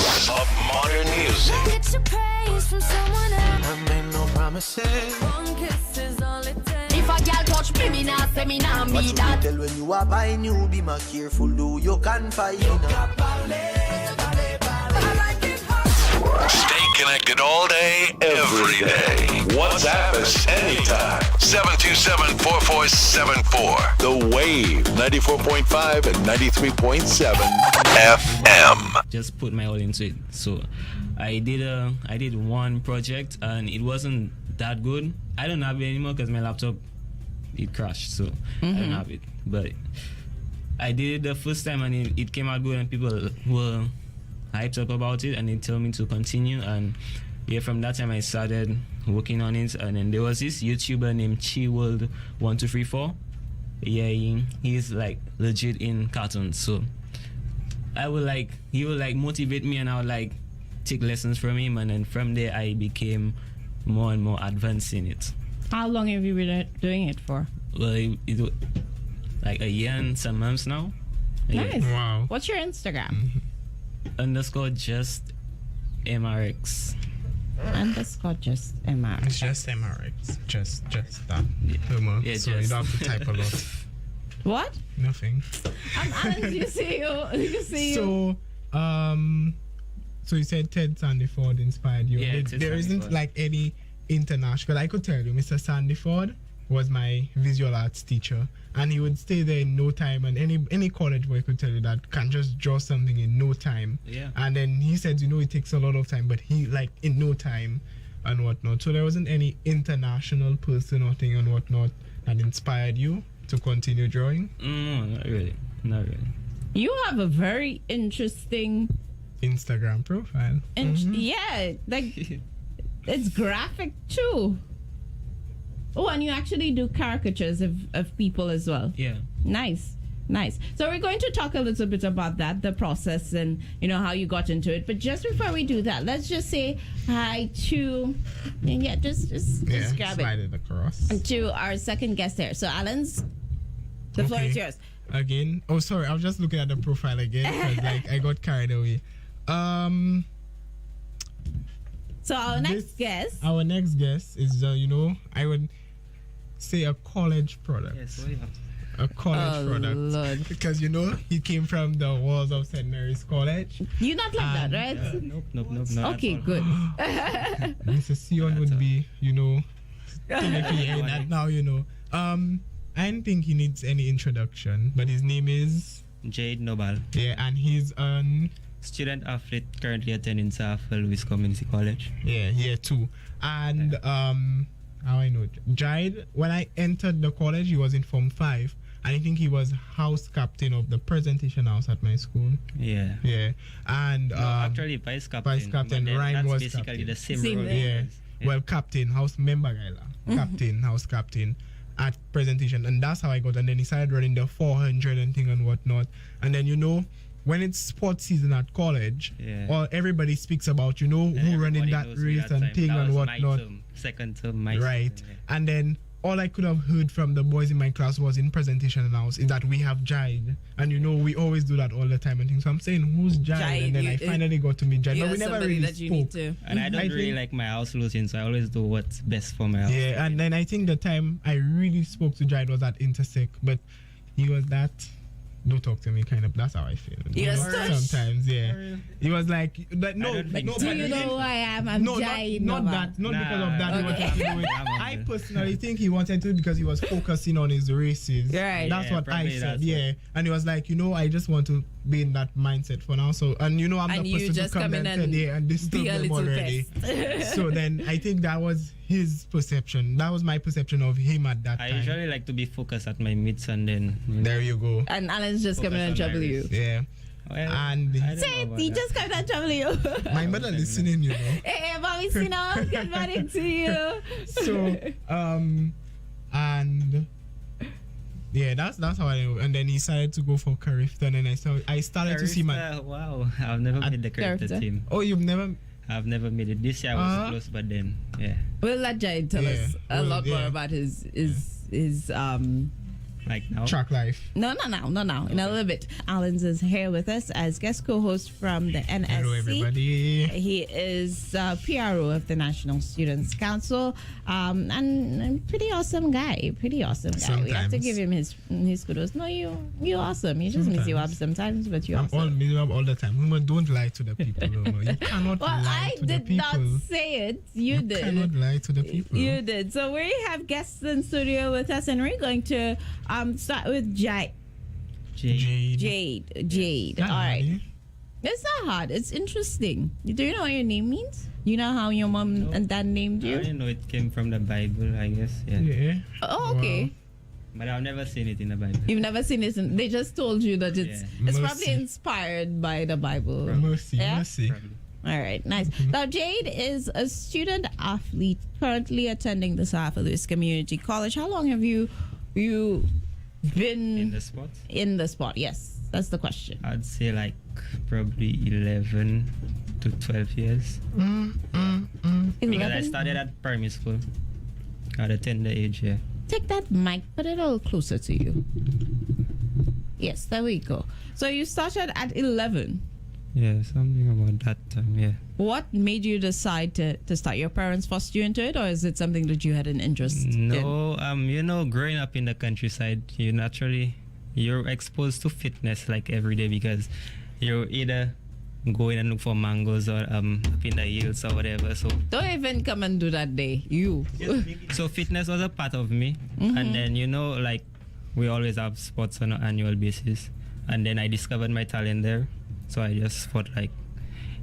Pulse of modern music. Get your praise from someone else. I made no promises. One kiss is all it takes. If a girl touch me, me nah say me nah But me you that. tell when you are buying you, be more careful, do you can find Stay connected all day, every day. WhatsApp us anytime. 727-4474. The Wave 94.5 and 93.7 FM. Just put my all into it. So I did one project and it wasn't that good. I don't have it anymore because my laptop it crashed, so I don't have it. But I did it the first time and it came out good and people were hyped up about it and they told me to continue. And yeah, from that time I started working on it. And then there was this YouTuber named ChiWorld1234. Yeah, he's like legit in cartoons, so he would like motivate me and I would like take lessons from him, and then from there I became more and more advanced in it. How long have you been doing it for? Well, it was like a year and some months now. Nice. Wow. What's your Instagram? _ just MRX. Underscore just MR. It's just MRX. Just that. Humor. Yeah, so you don't have to type a lot. What? Nothing. Alan, you see you. So, so you said Ted Sandiford inspired you. Yeah, There isn't like any international. But I could tell you, Mr. Sandiford was my visual arts teacher, and he would stay there in no time. And any college boy could tell you that can just draw something in no time. Yeah. And then he said, it takes a lot of time, but he like in no time and whatnot. So there wasn't any international person or thing and whatnot that inspired you to continue drawing. No, not really. You have a very interesting, Instagram profile. yeah, like it's graphic too. Oh, and you actually do caricatures of people as well. Yeah. Nice. So we're going to talk a little bit about that, the process, and how you got into it. But just before we do that, let's just say hi to, and yeah, just grab slide it across. to our second guest there. So Alan's, the floor is yours. Again. Oh, sorry. I was just looking at the profile again because I got carried away. So our next guest. Our next guest is I would say a college product. Yes, yeah, A college product. Lord. Because he came from the walls of St. Mary's College. You not like that, right? Nope. Not Okay, at all. good. Mr. Sion would be, technically in that now, I don't think he needs any introduction, but his name is Jade Nobal. Yeah, and he's an Student athlete currently attending South Louis Community College. Yeah, here too. And how I know Jade, when I entered the college, he was in Form 5. And I think he was house captain of the presentation house at my school. Yeah. Yeah. And actually vice captain. Vice captain. Ryan was basically captain. the same Same role. thing. Yeah. Well, captain, house member guy. Captain, house captain at presentation. And that's how I got. And then he started running the 400 and thing and whatnot. And then when it's sports season at college, or everybody speaks about, who running that race and thing and whatnot. Second term, my right. term, And then all I could have heard from the boys in my class was in presentation house is that we have Jide. And we always do that all the time and things. So I'm saying, who's Jide? And then I finally got to meet Jide. But we never really spoke. And I don't really like my house losing, so I always do what's best for my house. Yeah, and then I think the time I really spoke to Jide was at Intersect, but he was that don't talk to me kind of. That's how I feel. Sometimes, yeah. He was like, no. Do you know who I am? I'm Jai. Not because of that. He wanted to do it. I personally think he wanted to because he was focusing on his races. Right. That's what I said. Yeah. And he was like, I just want to be in that mindset for now. So, and I'm the person to come and say, and disturb them already. So then I think that was his perception. That was my perception of him at that time. I usually like to be focused at my meets and then. There you go. And Alan's just coming and trouble you. Yeah. Well, and he just coming and trouble you. My mother listening, Hey, mommy, good morning to you. So, and yeah, that's how I know. And then he started to go for Carifton, and I started to see my. Wow, I've never made the Carifton team. Oh, you've never. I've never made it. This year I was close, but then We'll let Jai tell us a lot more about his Like now. Track life. No, in a little bit. Alan's is here with us as guest co-host from the NSC. Hello, everybody. He is PRO of the National Students Council, and a pretty awesome guy. We have to Sometimes. give him his kudos. No, you're awesome. You just miss you up sometimes, but you're I'm awesome. all miserable all the time. Women, don't lie to the people. You cannot Well, lie I to the did people. not say it. You did. Cannot lie to the people. You did. So we have guests in studio with us, and we're going to start with Jade. Jade. All right. It's not hard. It's interesting. Do you know what your name means? You know how your mom and dad named I you? didn't know it came from the Bible, I guess. Yeah. Yeah. Oh, okay. But I've never seen it in the Bible. You've never seen this. They just told you that it's Yeah. probably Mercy. inspired by the Bible. Mercy, Yeah? mercy. Probably. All right, nice. Now, Jade is a student athlete currently attending the St. Lucia Community College. How long have you been In the sport? in the sport? Yes, that's the question. I'd say like probably 11 to 12 years. Because I 11? started at primary school at a tender age, yeah. Take that mic, put it a little closer to you. Yes, there we go. So you started at 11. Yeah, something about that time, yeah. What made you decide to start? Your parents forced you into it, or is it something that you had an interest in? No, growing up in the countryside, you're exposed to fitness like every day because you're either going and look for mangoes or up in the hills or whatever. So Don't even come and do that day. You. so fitness was a part of me. And then like we always have sports on an annual basis. And then I discovered my talent there. So I just thought like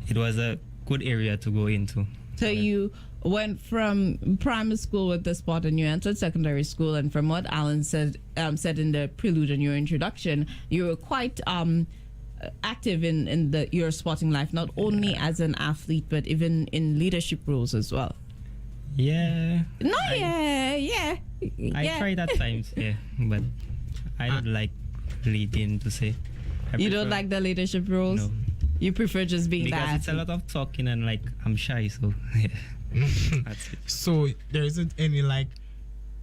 it was a good area to go into. So you went from primary school with the sport and you entered secondary school, and from what Alan said in the prelude in your introduction, you were quite active in your sporting life, not only as an athlete but even in leadership roles as well. Yeah. I I tried at times, yeah. But I don't like leading to say. You don't like the leadership roles? No. You prefer just being Because that. it's a lot of talking and like I'm shy, so yeah. That's it. So there isn't any like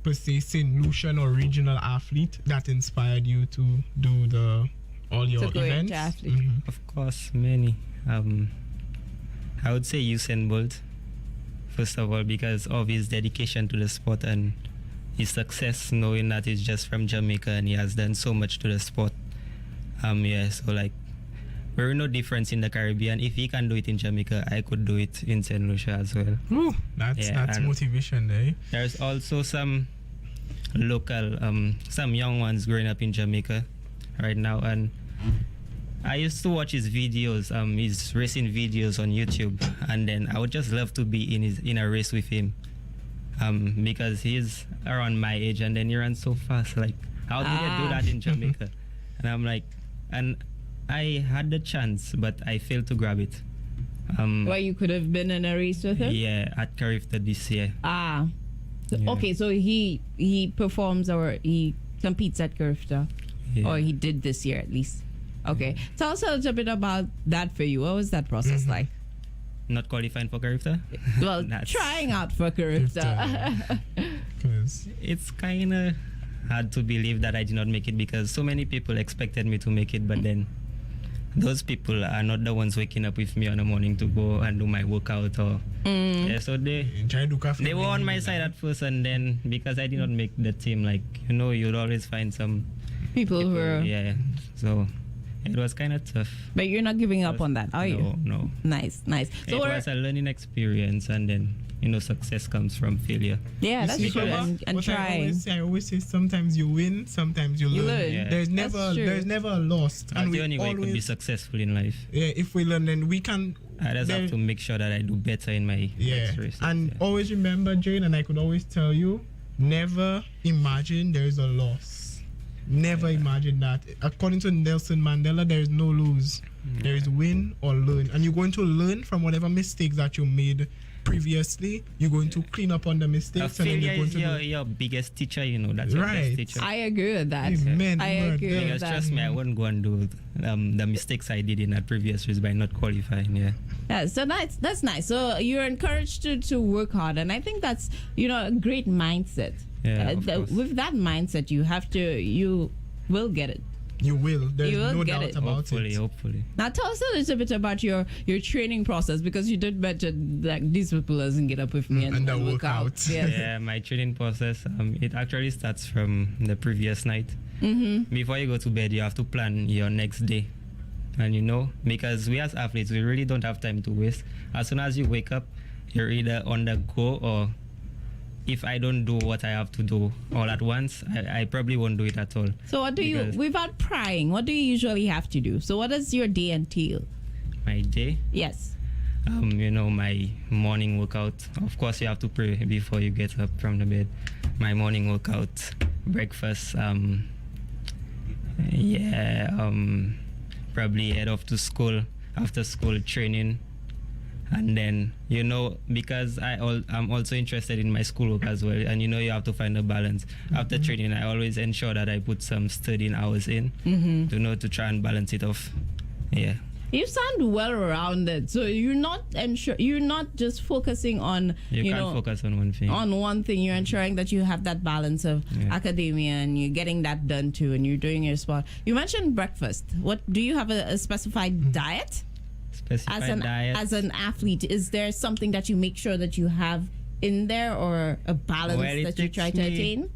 per se St.Lucian or regional athlete that inspired you to do all your To go events? into athlete. Of course, many. I would say Usain Bolt, first of all, because of his dedication to the sport and his success, knowing that he's just from Jamaica and he has done so much to the sport. So like, we're no difference in the Caribbean. If he can do it in Jamaica, I could do it in St. Lucia as well. Ooh, that's and motivation there. There's also some local, some young ones growing up in Jamaica right now, and I used to watch his videos, his racing videos on YouTube, and then I would just love to be in a race with him, because he's around my age, and then he runs so fast. Like, how did I do that in Jamaica? And I'm like, and I had the chance, but I failed to grab it. Well, you could have been in a race with him? Yeah, at Carifta this year. Ah. So, Yeah. okay, so he performs or he competes at Curfta, Yeah. or he did this year at least. Okay. Tell us a little bit about that for you. What was that process like? Not qualifying for Carifta? Well, That's- trying out for Curfta. Because It's kind of hard to believe that I did not make it because so many people expected me to make it, but then those people are not the ones waking up with me on the morning to go and do my workout or yeah, so they were on my side at first, and then because I did not make the team, like you'd always find some People who are. yeah, so it was kind of tough. But you're not giving up on that, are you? No. Nice. It So was a learning experience, and then success comes from failure. yeah, that's true. And trying. I always say sometimes you win, sometimes you learn. learn. Yeah. There's That's never true. a loss. That's the only way you could be successful in life. yeah, if we learn, then we can. I just have to make sure that I do better in my next races. And yeah. always remember, Jane, and I could always tell you, never imagine there is a loss. Never imagine that. According to Nelson Mandela, there is no lose. There is win or learn, and you're going to learn from whatever mistakes that you made previously. You're going to clean up on the mistakes, and then failure you're going is to your biggest teacher, that's your Right. best teacher. I agree with that. Amen, I word, agree yeah. with Because that. trust me, I wouldn't go and do the mistakes I did in that previous race by not qualifying. Yeah. Yeah, so that's nice. So you're encouraged to work hard, and I think that's a great mindset. Yeah, of course. With that mindset, you will get it. You will. There's You will no get doubt it. about Hopefully, it. hopefully. Now tell us a little bit about your training process, because you did mention like these people doesn't get up with me And the work out. workout. Yes. Yeah, my training process, it actually starts from the previous night. Before you go to bed, you have to plan your next day. And because we as athletes, we really don't have time to waste. As soon as you wake up, you're either on the go, or if I don't do what I have to do all at once, I probably won't do it at all. So what do you, Because without prying, what do you usually have to do? So what does your day entail? My day, Yes. my morning workout. Of course, you have to pray before you get up from the bed. My morning workout, breakfast, probably head off to school, after school training. And then, because I'm also interested in my schoolwork as well. And you have to find a balance. After training, I always ensure that I put some studying hours in, to try and balance it off. Yeah. You sound well-rounded, so you're not just focusing on You can't focus on one thing. on one thing. You're ensuring that you have that balance of academia, and you're getting that done too, and you're doing your sport. You mentioned breakfast. What do you have a specified diet? Specified diet. As an athlete, is there something that you make sure that you have in there, or a balance that you try to attain?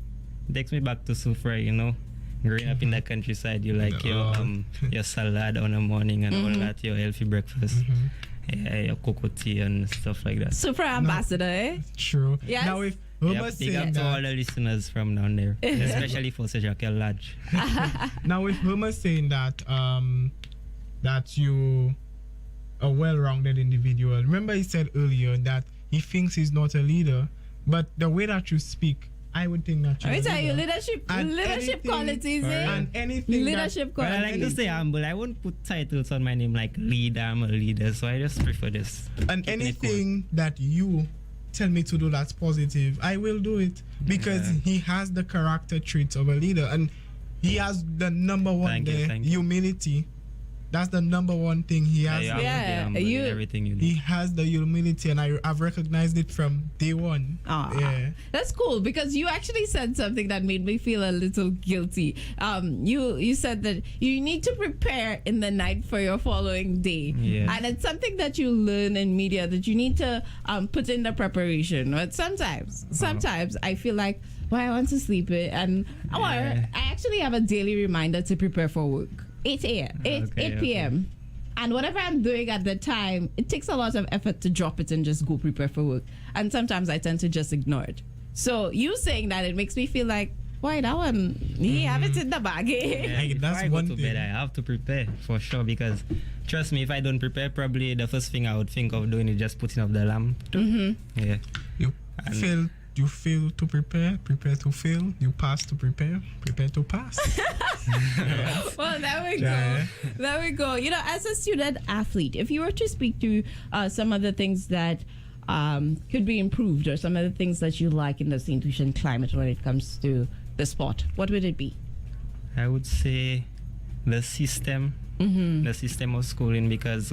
It takes me back to Sufra, Growing up in the countryside, you like your salad on the morning and all that, your healthy breakfast, your cocoa tea and stuff like that. Super ambassador, eh? True. Yes. Now, if Big Homer up saying to all that, the listeners from down there, especially for Sejakel Lodge. now if Homer saying that that you a well-rounded individual. Remember, he said earlier that he thinks he's not a leader, but the way that you speak, I would think that you're Let me tell you, leader. leadership anything- qualities, eh? And anything Leadership Well, I like to qualities. stay humble. I won't put titles on my name like leader. I'm a leader, so I just prefer this. and Keeping it cool. anything that you tell me to do that's positive, I will do it, because he has the character traits of a leader, and he has the number one Thank you. humility. That's the number one thing he has. You have to be Yeah, humble in you- everything you do. He has the humility, and I've recognized it from day one. Ah, Yeah. that's cool, because you actually said something that made me feel a little guilty. You said that you need to prepare in the night for your following day, Yes. and it's something that you learn in media, that you need to put in the preparation. But sometimes I feel like, well, I want to sleep it, or I actually have a daily reminder to prepare for work. 8 a.m. 8 p.m. And whatever I'm doing at the time, it takes a lot of effort to drop it and just go prepare for work. And sometimes I tend to just ignore it. So you saying that, it makes me feel like, why that one? He have it in the bag. Yeah, Like, before that's I go one to thing. bed, I have to prepare for sure, because trust me, if I don't prepare, probably the first thing I would think of doing is just putting up the lamp. Yeah. You And- fail to prepare to fail. You pass to prepare to pass. Well, there we go. Yeah. There we go. As a student athlete, if you were to speak to some of the things that could be improved, or some of the things that you like in the St. Lucian climate when it comes to the sport, what would it be? I would say the system of schooling, because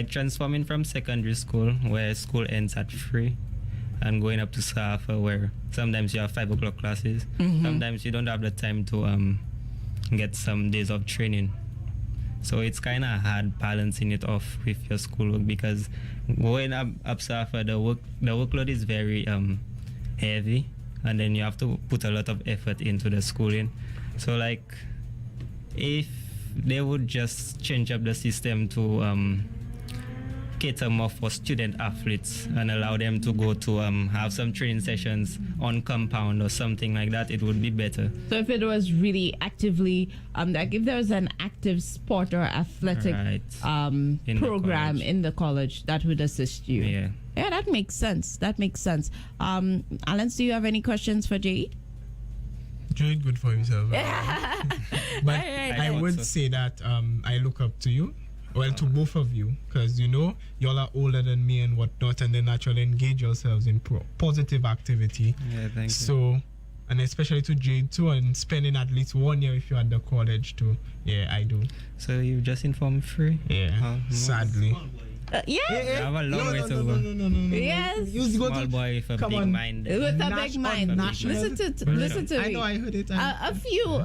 transforming from secondary school, where school ends at 3, and going up to Safa, where sometimes you have 5 o'clock classes, sometimes you don't have the time to get some days of training. So it's kind of hard balancing it off with your schoolwork, because going up Safa, the workload is very heavy, and then you have to put a lot of effort into the schooling. So if they would just change up the system to cater more for student athletes and allow them to go to have some training sessions on compound or something like that, it would be better. So if it was really actively, if there was an active sport or athletic Right. In the program college. in the college, that would assist you. Yeah. Yeah, that makes sense. Alan, do you have any questions for Jade? Doing good for himself. But Alright. I thought would so. say that I look up to you. Well, to both of you, because y'all are older than me and whatnot, and then naturally engage yourselves in positive activity. Yeah, thank you. So, and especially to Jade too, and spending at least 1 year if you're at the college too. Yeah, I do. So you just informed 3? Yeah, Oh, sadly. Yeah. I have a long way to go. No. Yes. You go Small to boy with a come big on. mind. With a big National- mind. national- Listen to I me. know, I heard it. A few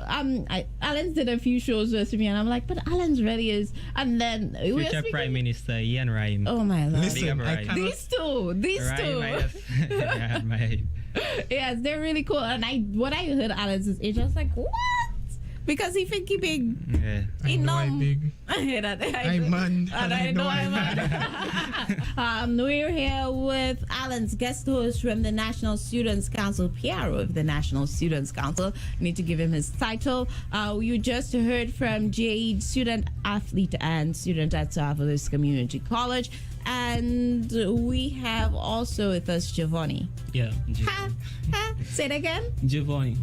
Alan's did a few shows with me and I'm like, but Alan's really is. And then we were Future speaking- Prime Minister Ian Rhyme. Oh my lord. Big Listen, up, I Ryan. cannot. These two. Yeah, my Yes, they're really cool. And what I heard Alan's age, I was like, what? Because he think he big. yeah. I know I big. I hear that. I'm man. And I know I'm man. We're here with Alan's guest host from the National Students Council, PRO of the National Students Council. I need to give him his title. You just heard from Jade, student athlete and student at Salvador's Community College. And we have also with us Giovanni. Yeah. Say it again. Giovanni.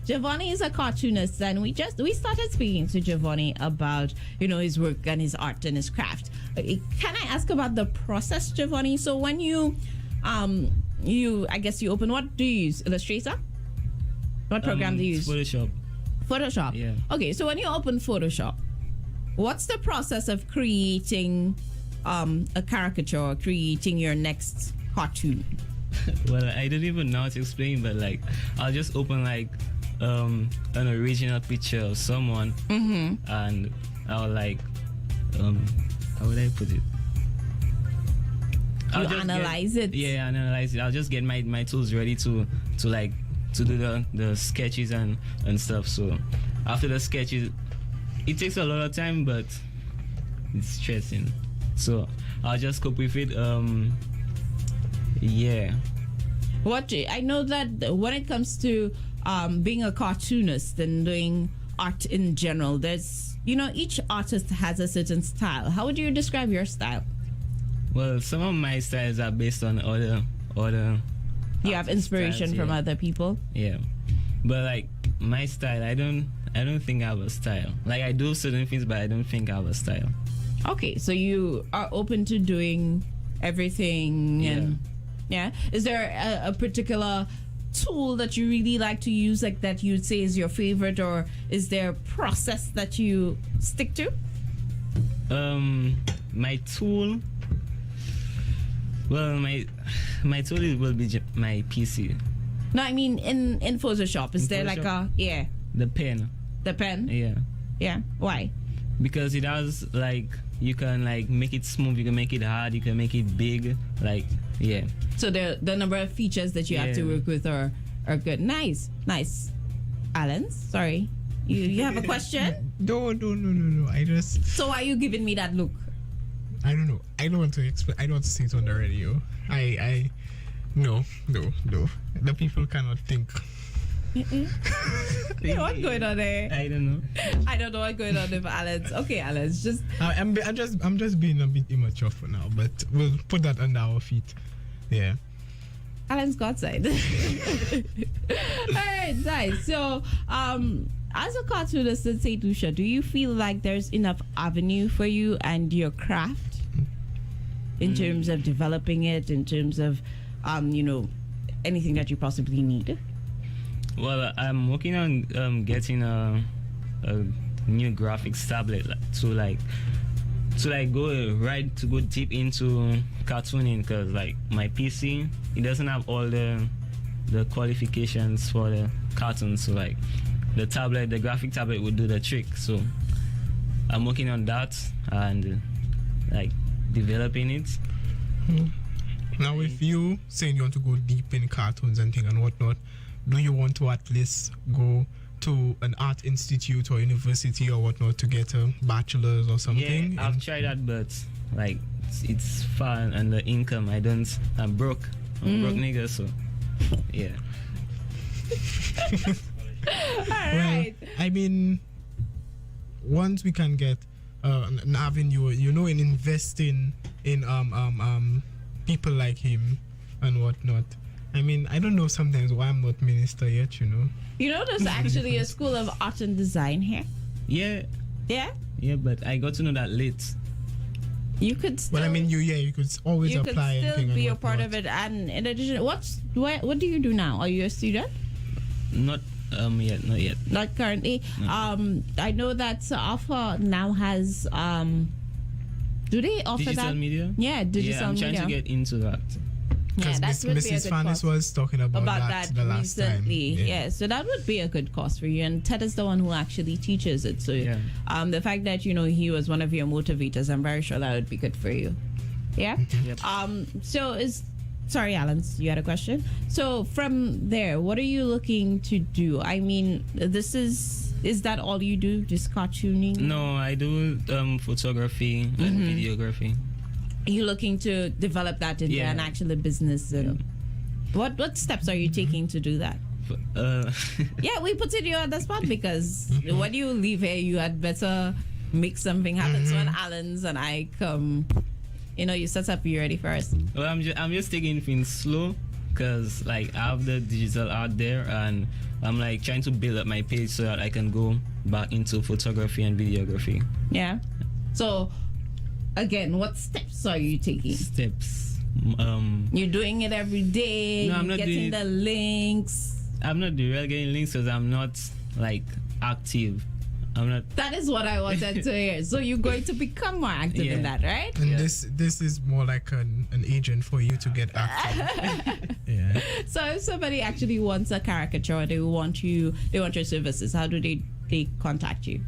Giovanni is a cartoonist, and we started speaking to Giovanni about his work and his art and his craft. Can I ask about the process, Giovanni? So when you I guess you open, what do you use? Illustrator? What program do you use? Photoshop. Yeah. Okay, so when you open Photoshop, what's the process of creating a caricature or creating your next cartoon? Well, I don't even know how to explain, but like I'll just open like an original picture of someone, and I'll like how would I put it? You analyze it. Yeah, analyze it. I'll just get my tools ready to do the sketches and stuff. So after the sketches, it takes a lot of time, but it's stressing. So I'll just cope with it. Yeah. What I know that when it comes to being a cartoonist and doing art in general, there's each artist has a certain style. How would you describe your style? Well, some of my styles are based on other. You have inspiration styles, from yeah. other people. Yeah, but like my style, I don't think I have a style. Like I do certain things, but I don't think I have a style. Okay, so you are open to doing everything, and yeah. Is there a particular tool that you really like to use, like that you'd say is your favorite, or is there a process that you stick to? My tool. Well, my tool will be my PC. No, I mean in Photoshop. Is there like Photoshop? The pen. the pen? Yeah. Why? Because it has like you can like make it smooth, you can make it hard, you can make it big. Like yeah. So the number of features that you have to Yeah. work with are good. Nice. Alan, sorry. You have a question? No. I just, So why are you giving me that look? I don't know. I don't want to explain. I don't want to say it on the radio. No. The people cannot think. What's going on there? I don't know. I don't know what's going on with Alan's. Okay, Alan's just I'm just being a bit immature for now, but we'll put that under our feet. Yeah. Alan's got side. All right, nice. So, as a cartoonist in St. Lucia, do you feel like there's enough avenue for you and your craft in terms of developing it, in terms of, anything that you possibly need? Well, I'm working on getting a new graphics tablet to go deep into cartooning, because like my PC, it doesn't have all the qualifications for the cartoons. So like the graphic tablet would do the trick. So I'm working on that and like developing it. Now, with you saying you want to go deep in cartoons and things and whatnot, do you want to at least go to an art institute or university or whatnot to get a bachelor's or something? Yeah, I've tried that, but like it's fun and the income. I'm broke. I'm a broke nigga, so yeah. All right. I mean, once we can get an avenue, in investing in people like him and whatnot. I mean, I don't know sometimes why I'm not minister yet, There's actually a school of art and design here. Yeah, Yeah? but I got to know that late. You could still... Well, I mean, you could always you could apply and still thing be and a part whatnot. of it, and in addition, what do you do now? Are you a student? Not yet. Not currently. I know that Alpha now has Do they offer Digital that? media? Yeah, digital Yeah, I'm trying media. to get into that. Yeah, Because that would be a Mrs. good Fanis course. was talking about that the last recently. time. Yeah, so that would be a good course for you. And Ted is the one who actually teaches it. So Yeah. the fact that he was one of your motivators, I'm very sure that would be good for you. Yeah. Yep. Sorry, Alan, you had a question. So from there, what are you looking to do? I mean, is that all you do? Just cartooning? No, I do photography and videography. Are you looking to develop that into Yeah. an actual business? And what steps are you taking to do that? Yeah, we put you on the spot because when you leave here, you had better make something happen. So when Alan's and I come, you set up, you ready first. Well, I'm just taking things slow because like I have the digital out there and I'm like trying to build up my page so that I can go back into photography and videography. Yeah. So again, what steps are you taking? Steps. You're doing it every day. No, I'm you're not getting doing the links. I'm not the real getting links because I'm not like active. I'm not. That is what I wanted to hear. So you're going to become more active in that, right? And this is more like an agent for you to get active. Yeah. So if somebody actually wants a caricature or they want your services, how do they contact you?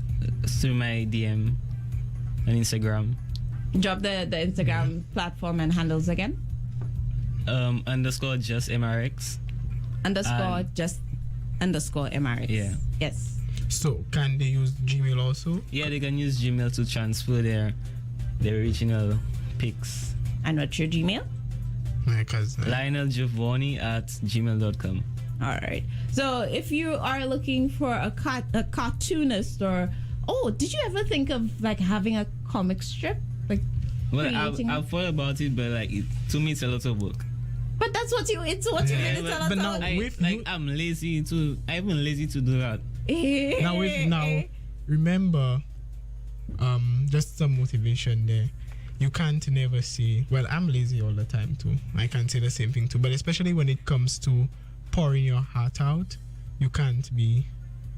Through my DM on Instagram. Drop the Instagram platform and handles again. Underscore just MRX. Underscore just underscore MRX. Yeah. Yes. So can they use Gmail also? Yeah, they can use Gmail to transfer their original pics. And what's your Gmail? Because LionelGiovanni@gmail.com. All right. So if you are looking for a cartoonist did you ever think of like having a comic strip? Like Well, creating I've thought about it, but like to me, it's a lot of work. But that's what you it's what you really tell us. but now- all. I'm lazy to. I'm even lazy to do that. now remember, just some motivation there. You can't never say, well, I'm lazy all the time too. I can say the same thing too. But especially when it comes to pouring your heart out, you can't be,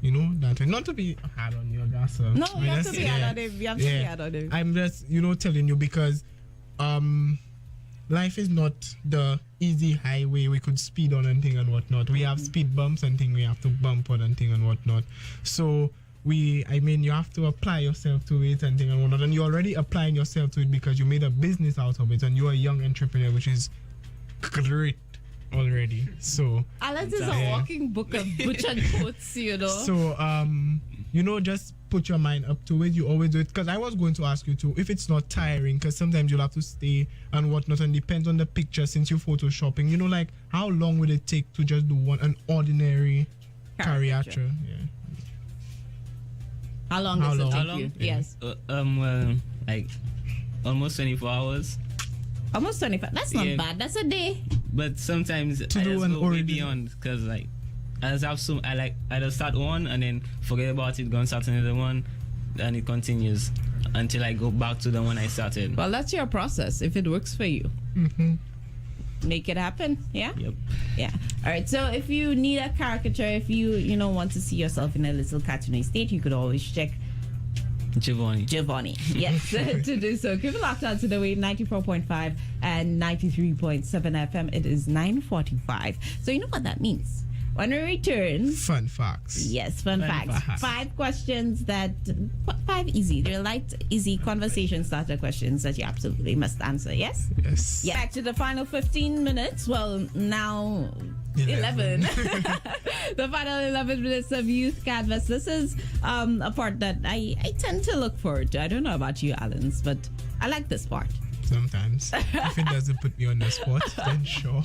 that way. Not to be hard on your gas. No, you have to be hard on him. You have to be hard on him. I'm just, telling you because life is not the easy highway we could speed on and thing and whatnot. We have speed bumps and thing we have to bump on and thing and whatnot. So you have to apply yourself to it and thing and whatnot. And you're already applying yourself to it because you made a business out of it and you're a young entrepreneur, which is great already. So Alex is a walking book of butcher quotes, So just put your mind up to it. You always do it. Because I was going to ask you too, if it's not tiring, because sometimes you'll have to stay and whatnot, and depends on the picture since you're photoshopping. Like how long will it take to just do an ordinary caricature? Yeah. How long does it take you? Yeah. Yes. Well, like almost 24 hours. Almost 25. That's not bad. That's a day. But sometimes I do just an go way original. beyond because like I just have some. I just start one and then forget about it, go and start another one, and it continues until I go back to the one I started. Well, that's your process. If it works for you, make it happen. Yeah. Yep. Yeah. All right. So if you need a caricature, if you want to see yourself in a little cartoony state, you could always check Giovanni. Yes, to do so. Keep it locked on to the wave 94.5 and 93.7 FM. It is 9:45. So you know what that means. When we return, Fun facts. yes, fun facts. 5 questions five easy. They're light, easy conversation starter questions that you absolutely must answer. Yes. Yes. Yeah. Back to the final 15 minutes. Well, now 11. The final 11 minutes of Youth Canvas. This is a part that I tend to look forward to. I don't know about you, Alans, but I like this part. Sometimes. If it doesn't put me on the spot, then sure.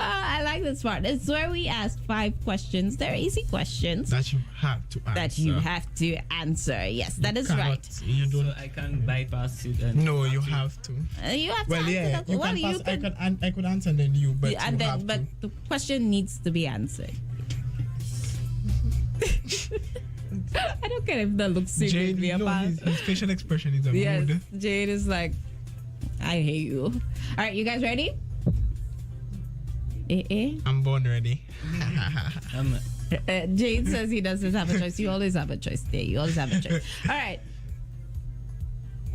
I like this part. It's where we ask 5 questions. They're easy questions That you have to answer. that you have to answer. Yes, that is Cannot- right. You So don't. I can bypass it. And No, you have to. You have to Well, answer yeah, the, you well, can you pass. could, I could answer then you, but you and then, have but to. the question needs to be answered. I don't care if that looks Jade, seriously about. his facial expression is a Yes, mood. Jade is like, I hate you. All right, you guys ready? I'm born ready. Jade says he doesn't have a choice. You always have a choice there. You always have a choice. All right.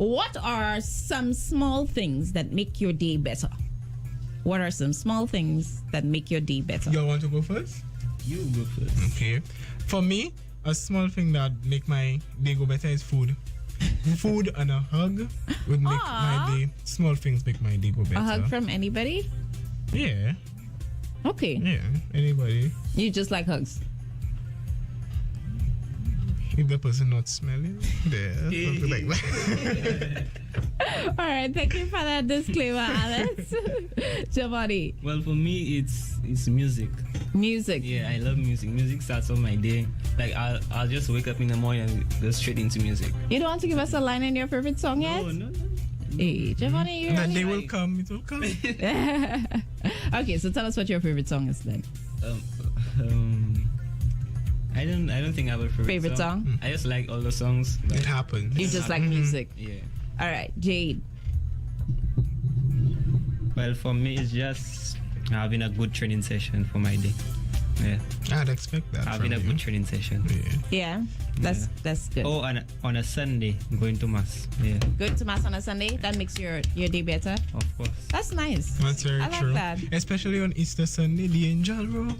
What are some small things that make your day better? What are some small things that make your day better? You want to go first? You go first. Okay. For me, a small thing that make my day go better is food. Food and a hug would make my day. Small things make my day go better. A hug from anybody? Yeah. Okay. Yeah. Anybody. You just like hugs. If the person not smelling, there, something like that. All right. Thank you for that disclaimer, Alex. Giovanni, Well, for me, it's music. music. Yeah, I love music. Music starts off my day. Like I'll just wake up in the morning and go straight into music. You don't want to give us a line in your favorite song yet? No. Hey, Giovanni, you And that ready? day will come. It will come. Okay, so tell us what your favorite song is then. I don't think I have a favorite song? I just like all the songs. but- It happens. You just like music. Yeah. All right, Jade. Well, for me, it's just having a good training session for my day. Yeah, I'd expect that. having from a you. good training session. Yeah, that's good. Oh, and on a Sunday, going to mass. Yeah, Going to mass on a Sunday, that makes your day better. of course. That's nice. That's very I like true. that. Especially on Easter Sunday, the angel rolls.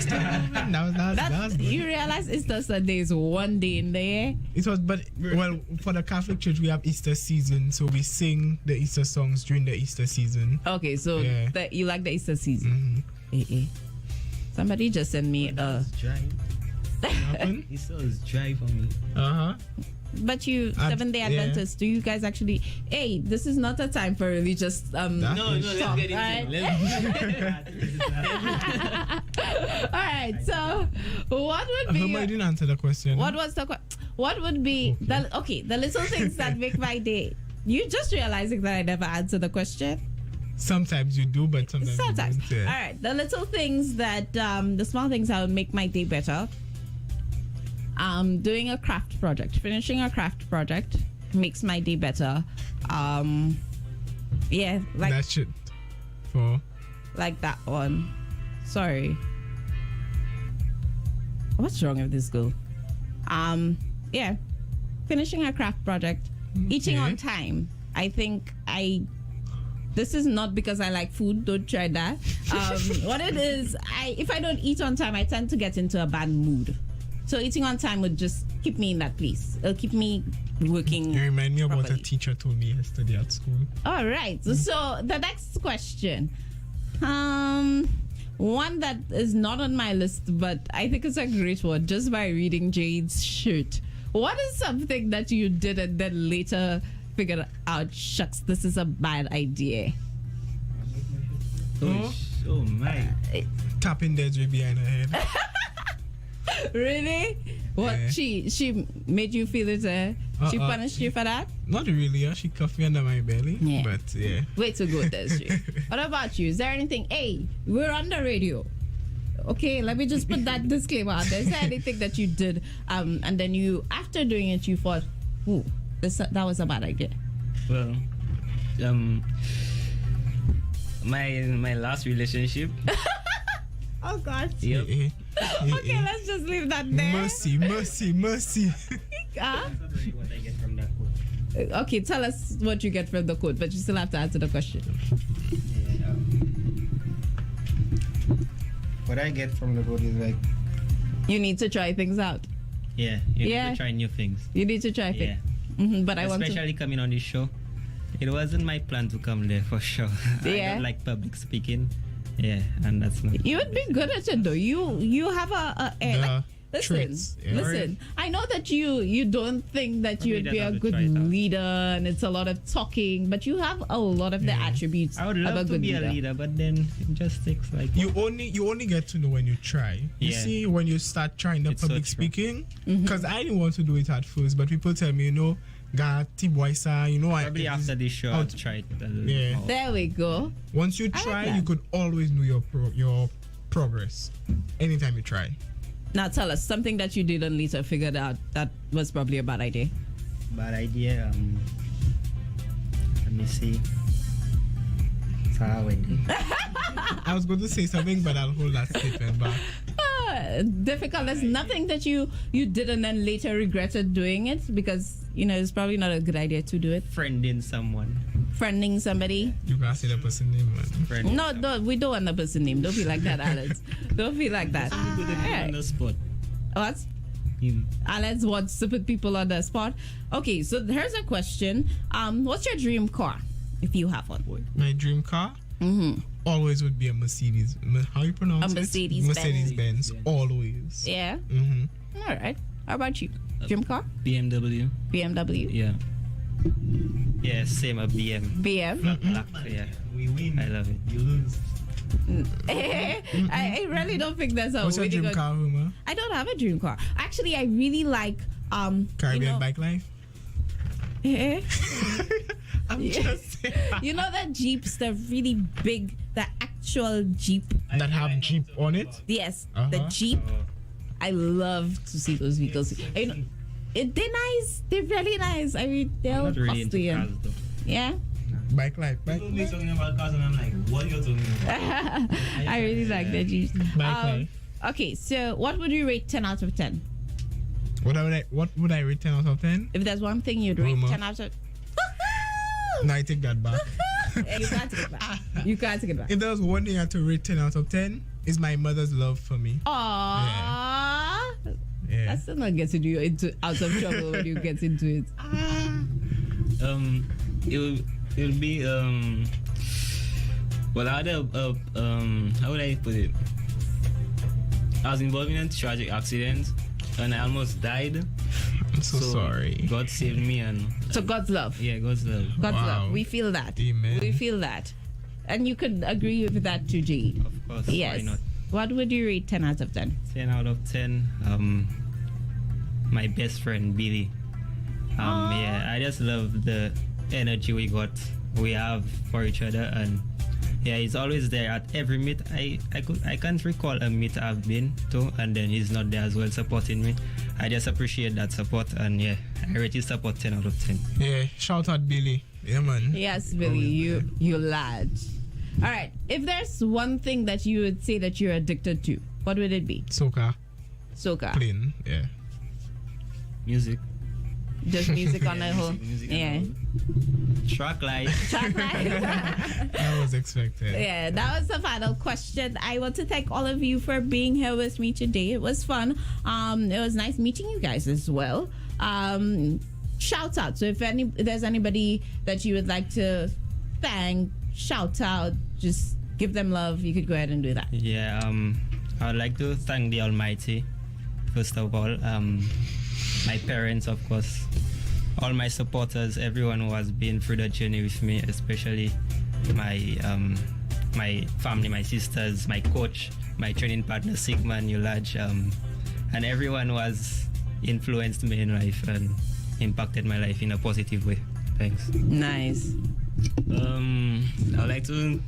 That was good. You realize Easter Sunday is one day in the year? It was, but well, for the Catholic Church, we have Easter season, so we sing the Easter songs during the Easter season. Okay, so Yeah. you like the Easter season. Somebody just sent me It's dry. Happen? It's so dry for me. but you Seventh-day yeah. Adventists, do you guys actually? Hey, this is not a time for religious That- No, let's Stop, get into right? it. All right. So, what would be? I didn't answer the question. What was the? What would be the little things that make my day? You just realizing that I never answered the question. Sometimes you do, but sometimes. Sometimes. You don't, yeah. All right. The little things that, the small things that would make my day better. Doing a craft project, finishing a craft project makes my day better. Yeah, like That shit. For like that one. Sorry. What's wrong with this girl? Yeah, finishing a craft project, eating on time. I think this is not because I like food. Don't try that. What it is, if I don't eat on time, I tend to get into a bad mood. So eating on time would just keep me in that place. It'll keep me working. you remind me of what a properly. teacher told me yesterday at school. All right. So the next question, one that is not on my list, but I think it's a great one just by reading Jade's shirt. What is something that you did and then later figured out, shucks, this is a bad idea? Oh my. Tapping Dedry behind her head. Really? What? Yeah. She made you feel it? She punished you for that? Not really. She cuffed me under my belly. Yeah. But yeah. Way to go, Desiree. What about you? Is there anything? Hey, we're on the radio. Okay, let me just put that disclaimer out there. Is there anything that you did, and then you, after doing it, you thought, ooh, that was a bad idea? Well, my last relationship. Oh God. Yep. Okay, let's just leave that there. Mercy. Huh? What I get from that quote. Okay, tell us what you get from the quote, but you still have to answer the question. Yeah, what I get from the quote is like, You need to try things out. yeah, you need Yeah. to try new things. You need to try Yeah. things. But I want to. Especially coming on this show. It wasn't my plan to come there for sure. I Yeah. don't like public speaking. Yeah, and that's not. You would be good at it though. You have The listen, traits, yeah. listen. I know that you don't think that Maybe you'd be that's a how to good try it out. leader and it's a lot of talking, but you have a lot of the attributes I would of a love to good be leader. a leader, but then it just takes like. You only get to know when you try. You Yeah. see, when you start trying the It's so public true. speaking, Mm-hmm. because I didn't want to do it at first, but people tell me, Gati Boisa, Probably after this show, I'll try it a little Yeah. more. There we go. once you I like try, that. you could always know your progress anytime you try. Now tell us something that you did and later figured out that was probably a bad idea. Bad idea. Let me see. So how I did. I was going to say something, but I'll hold that statement back. difficult. There's nothing that you did and then later regretted doing it because it's probably not a good idea to do it. Friending someone. Friending somebody. You can't say the person name, man. Friending No, we don't want the person name. Don't be like that, Alex. Don't be like that. Put the people on the spot. What? You- Alex wants to put people on the spot. Okay, so here's a question. What's your dream car, if you have one? My dream car always would be a Mercedes. How you pronounce A it? Mercedes-Benz. Mercedes-Benz. Always. Yeah. Mm-hmm. All right. How about you? Dream car? BMW. BMW. Yeah. Yeah, same a BM. BM. Black, yeah. We win. I love it. You lose. I really don't think that's a What's your really dream good. car, Uma? I don't have a dream car. Actually, I really like Caribbean bike life? Eh? I'm just saying. You know the Jeeps, the really big, the actual Jeep. That have Jeep on it? Yes, Uh-huh. the Jeep. I love to see those vehicles. They're nice. They're really nice. I mean, they're Not really into costly. cars though. Yeah. Bike life. Bike People be talking about cars and I'm like, what are you talking about? I really like the Jeeps. Bike life. Okay, so what would you rate 10 out of 10? What would I rate 10 out of 10? If there's one thing you'd rate Rumor. 10 out of No, I take that back. You can't take it back. You can't take it back. If there was one thing I had to rate 10 out of 10, is my mother's love for me. Aww. Yeah. That's still not getting you out of trouble when you get into it. It'll be well, I had how would I put it? I was involved in a tragic accident and I almost died. I'm so sorry. God saved me and So God's love. yeah, God's love. God's Wow. love. We feel that. Amen. We feel that. And you could agree with that too, G. Of course. Yes. Why not? What would you rate 10 out of 10? 10 out of 10. My best friend Billy. Yeah, I just love the energy we have for each other, and yeah, he's always there at every meet. I can't recall a meet I've been to, and then he's not there as well supporting me. I just appreciate that support, and yeah, I rate his support 10 out of 10. Yeah, shout out Billy. Yeah, man. Yes, Billy, you lad. All right. If there's one thing that you would say that you're addicted to, what would it be? Soca, Soca. plain. Yeah. Music. Just music on the whole. music on the Yeah. whole. Track life. Track life. That was expected. Yeah, that was the final question. I want to thank all of you for being here with me today. It was fun. It was nice meeting you guys as well. Shout out. So if there's anybody that you would like to thank, shout out, just give them love, you could go ahead and do that. Yeah, I would like to thank the Almighty, first of all. My parents, of course, all my supporters, everyone who has been through the journey with me, especially my family, my sisters, my coach, my training partner, Sigman, Ulaj, and everyone who has influenced me in life and impacted my life in a positive way. Thanks. Nice. I'd like to,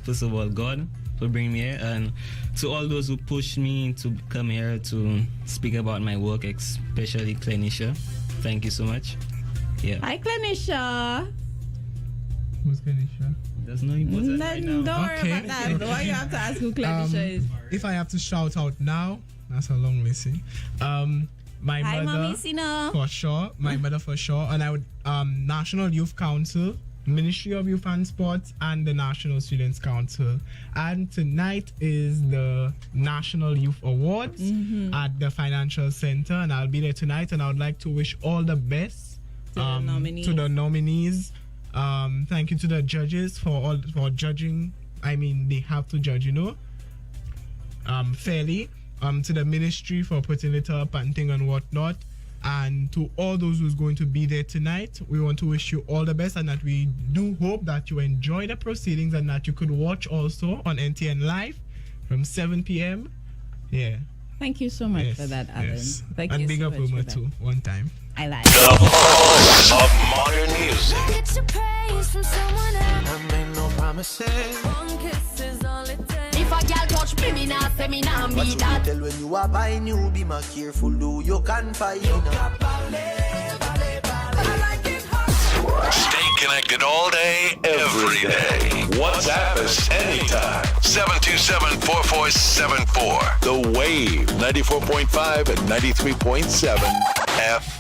first of all, God for bringing me here, and to all those who pushed me to come here to speak about my work, especially Clenisha. Thank you so much. Yeah. Hi, Clenisha. Who's Kanisha? That's not important right Don't now. worry Okay. about that. Why you have to ask who Clenisha is? If I have to shout out now, that's a long list. My Hi, mother Mommy Sino. for sure. My mother for sure. And I would National Youth Council, Ministry of Youth and Sports, and the National Students Council. And tonight is the National Youth Awards at the Financial Center, and I'll be there tonight. And I would like to wish all the best To the nominees. to the nominees. Thank you to the judges for judging. I mean, they have to judge, fairly. To the ministry for putting it up and thing and whatnot. And to all those who's going to be there tonight, we want to wish you all the best, and that we do hope that you enjoy the proceedings and that you could watch also on NTN Live from 7 p.m. Yeah. Thank you so much for that, Alan. Yes. Thank and you big so up much for Uma that. too, one time. I like The it. home of modern music. Get your praise from someone else. I make no promises. One kiss is all it takes. If a girl touch me, me nah say me nah What be you that. tell when you are buying new, be more careful, do you can find Stay connected all day, every day. WhatsApp us anytime. 726 744-74. The Wave 94.5 and 93.7 FM.